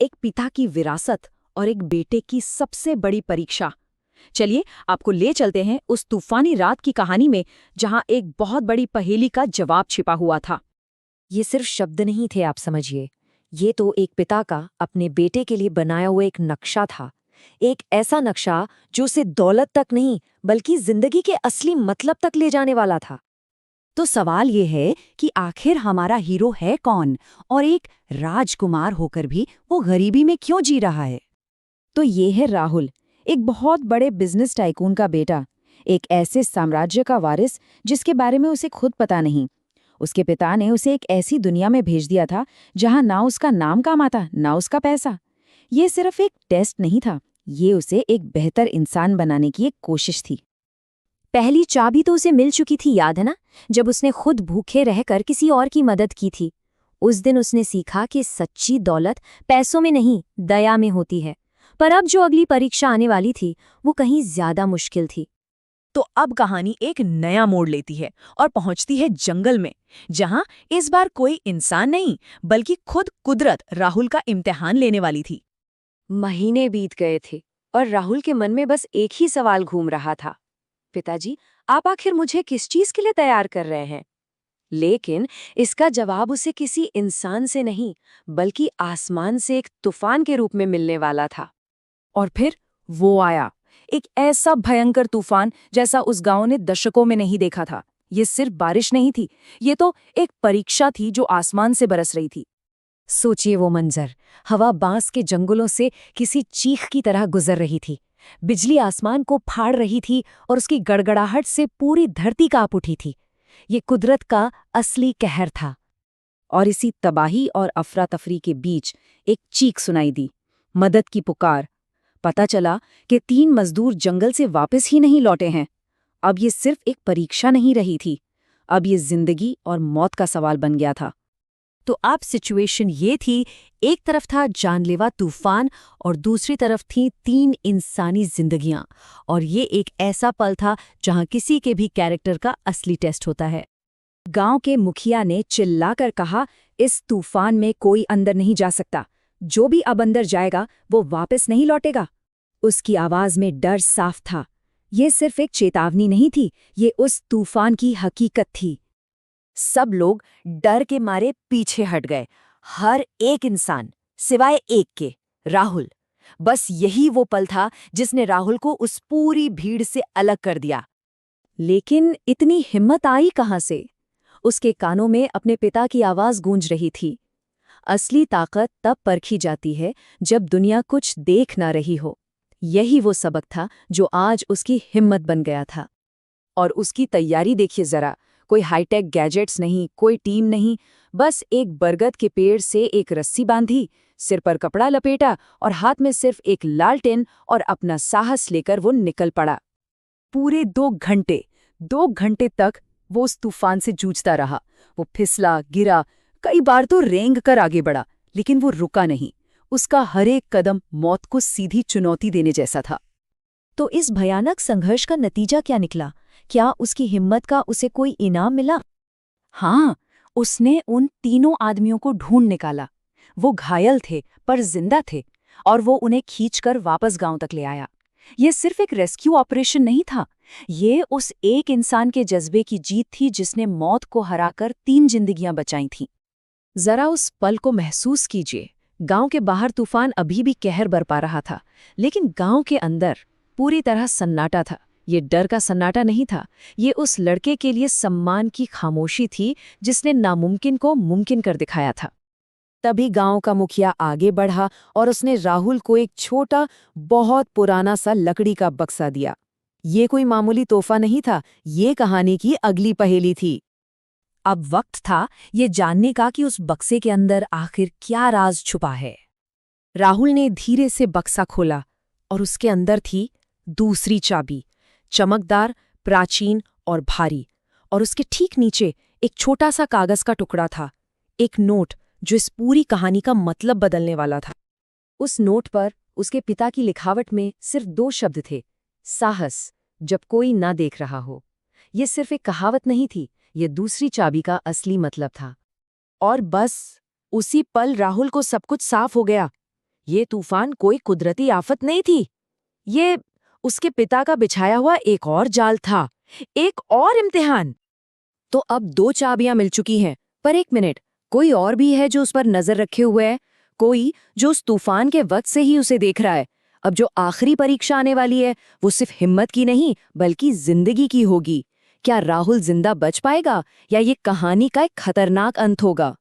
एक पिता की विरासत और एक बेटे की सबसे बड़ी परीक्षा। चलिए आपको ले चलते हैं उस तूफानी रात की कहानी में, जहां एक बहुत बड़ी पहेली का जवाब छिपा हुआ था। ये सिर्फ शब्द नहीं थे, आप समझिए। ये तो एक पिता का अपने बेटे के लिए बनाया हुआ एक नक्शा था। एक ऐसा नक्शा जो उसे दौलत तक नहीं बल्कि जिंदगी के असली मतलब तक ले जाने वाला था। तो सवाल ये है कि आखिर हमारा हीरो है कौन, और एक राजकुमार होकर भी वो गरीबी में क्यों जी रहा है? तो ये है राहुल, एक बहुत बड़े बिजनेस टाइकून का बेटा, एक ऐसे साम्राज्य का वारिस जिसके बारे में उसे खुद पता नहीं। उसके पिता ने उसे एक ऐसी दुनिया में भेज दिया था जहां ना उसका नाम काम आता ना उसका पैसा। ये सिर्फ एक टेस्ट नहीं था, ये उसे एक बेहतर इंसान बनाने की एक कोशिश थी। पहली चाबी तो उसे मिल चुकी थी, याद है ना? जब उसने खुद भूखे रहकर किसी और की मदद की थी। उस दिन उसने सीखा कि सच्ची दौलत पैसों में नहीं, दया में होती है। पर अब जो अगली परीक्षा आने वाली थी, वो कहीं ज्यादा मुश्किल थी। तो अब कहानी एक नया मोड़ लेती है और पहुंचती है जंगल में, जहां इस बार कोई इंसान नहीं बल्कि खुद कुदरत राहुल का इम्तिहान लेने वाली थी। महीने बीत गए थे और राहुल के मन में बस एक ही सवाल घूम रहा था। पिताजी, आप आखिर मुझे किस चीज के लिए तैयार कर रहे हैं? लेकिन इसका जवाब उसे किसी इंसान से नहीं, बल्कि आसमान से एक तूफान के रूप में मिलने वाला था। और फिर वो आया, एक ऐसा भयंकर तूफान जैसा उस गांव ने दशकों में नहीं देखा था। ये सिर्फ बारिश नहीं थी, ये तो एक परीक्षा थी जो आसमान से बरस रही थी। सोचिए वो मंजर, हवा बांस के जंगलों से किसी चीख की तरह गुजर रही थी। बिजली आसमान को फाड़ रही थी और उसकी गड़गड़ाहट से पूरी धरती कांप उठी थी। ये कुदरत का असली कहर था। और इसी तबाही और अफरा तफरी के बीच एक चीख सुनाई दी, मदद की पुकार। पता चला कि 3 मजदूर जंगल से वापस ही नहीं लौटे हैं। अब ये सिर्फ एक परीक्षा नहीं रही थी, अब ये जिंदगी और मौत का सवाल बन गया था। तो अब सिचुएशन ये थी, एक तरफ था जानलेवा तूफान और दूसरी तरफ थी 3 इंसानी जिंदगियां। और ये एक ऐसा पल था जहां किसी के भी कैरेक्टर का असली टेस्ट होता है। गांव के मुखिया ने चिल्लाकर कहा, इस तूफान में कोई अंदर नहीं जा सकता। जो भी अब अंदर जाएगा वो वापस नहीं लौटेगा। उसकी आवाज में डर साफ था। ये सिर्फ एक चेतावनी नहीं थी, ये उस तूफान की हकीकत थी। सब लोग डर के मारे पीछे हट गए, हर एक इंसान सिवाय एक के, राहुल। बस यही वो पल था जिसने राहुल को उस पूरी भीड़ से अलग कर दिया। लेकिन इतनी हिम्मत आई कहां से? उसके कानों में अपने पिता की आवाज गूंज रही थी। असली ताकत तब परखी जाती है जब दुनिया कुछ देख ना रही हो। यही वो सबक था जो आज उसकी हिम्मत बन गया था। और उसकी तैयारी देखिए जरा, कोई हाईटेक गैजेट्स नहीं, कोई टीम नहीं, बस एक बरगद के पेड़ से एक रस्सी बांधी, सिर पर कपड़ा लपेटा और हाथ में सिर्फ एक लालटेन, और अपना साहस लेकर वो निकल पड़ा। पूरे 2 घंटे तक वो उस तूफान से जूझता रहा। वो फिसला, गिरा, कई बार तो रेंग कर आगे बढ़ा, लेकिन वो रुका नहीं। उसका हर एक कदम मौत को सीधी चुनौती देने जैसा था। तो इस भयानक संघर्ष का नतीजा क्या निकला? क्या उसकी हिम्मत का उसे कोई इनाम मिला? हाँ, उसने उन तीनों आदमियों को ढूंढ निकाला। वो घायल थे पर जिंदा थे, और वो उन्हें खींचकर वापस गांव तक ले आया। ये सिर्फ एक रेस्क्यू ऑपरेशन नहीं था, ये उस एक इंसान के जज्बे की जीत थी जिसने मौत को हराकर 3 जिंदगियां बचाई थीं। जरा उस पल को महसूस कीजिए। गांव के बाहर तूफान अभी भी कहर बरपा रहा था, लेकिन गांव के अंदर पूरी तरह सन्नाटा था। ये डर का सन्नाटा नहीं था, ये उस लड़के के लिए सम्मान की खामोशी थी जिसने नामुमकिन को मुमकिन कर दिखाया था। तभी गांव का मुखिया आगे बढ़ा और उसने राहुल को एक छोटा, बहुत पुराना सा लकड़ी का बक्सा दिया। ये कोई मामूली तोहफा नहीं था, ये कहानी की अगली पहेली थी। अब वक्त था ये जानने का कि उस बक्से के अंदर आखिर क्या राज छुपा है। राहुल ने धीरे से बक्सा खोला और उसके अंदर थी दूसरी चाबी, चमकदार, प्राचीन और भारी। और उसके ठीक नीचे एक छोटा सा कागज का टुकड़ा था, एक नोट जो इस पूरी कहानी का मतलब बदलने वाला था। उस नोट पर उसके पिता की लिखावट में सिर्फ 2 शब्द थे, साहस जब कोई ना देख रहा हो। ये सिर्फ एक कहावत नहीं थी, ये दूसरी चाबी का असली मतलब था। और बस उसी पल राहुल को सब कुछ साफ हो गया। ये तूफान कोई कुदरती आफत नहीं थी, ये उसके पिता का बिछाया हुआ एक और जाल था, एक और इम्तिहान। तो अब 2 चाबियां मिल चुकी हैं, पर एक मिनट, कोई और भी है जो उस पर नजर रखे हुए है, कोई जो उस तूफान के वक्त से ही उसे देख रहा है। अब जो आखिरी परीक्षा आने वाली है वो सिर्फ हिम्मत की नहीं बल्कि जिंदगी की होगी। क्या राहुल जिंदा बच पाएगा या ये कहानी का एक खतरनाक अंत होगा?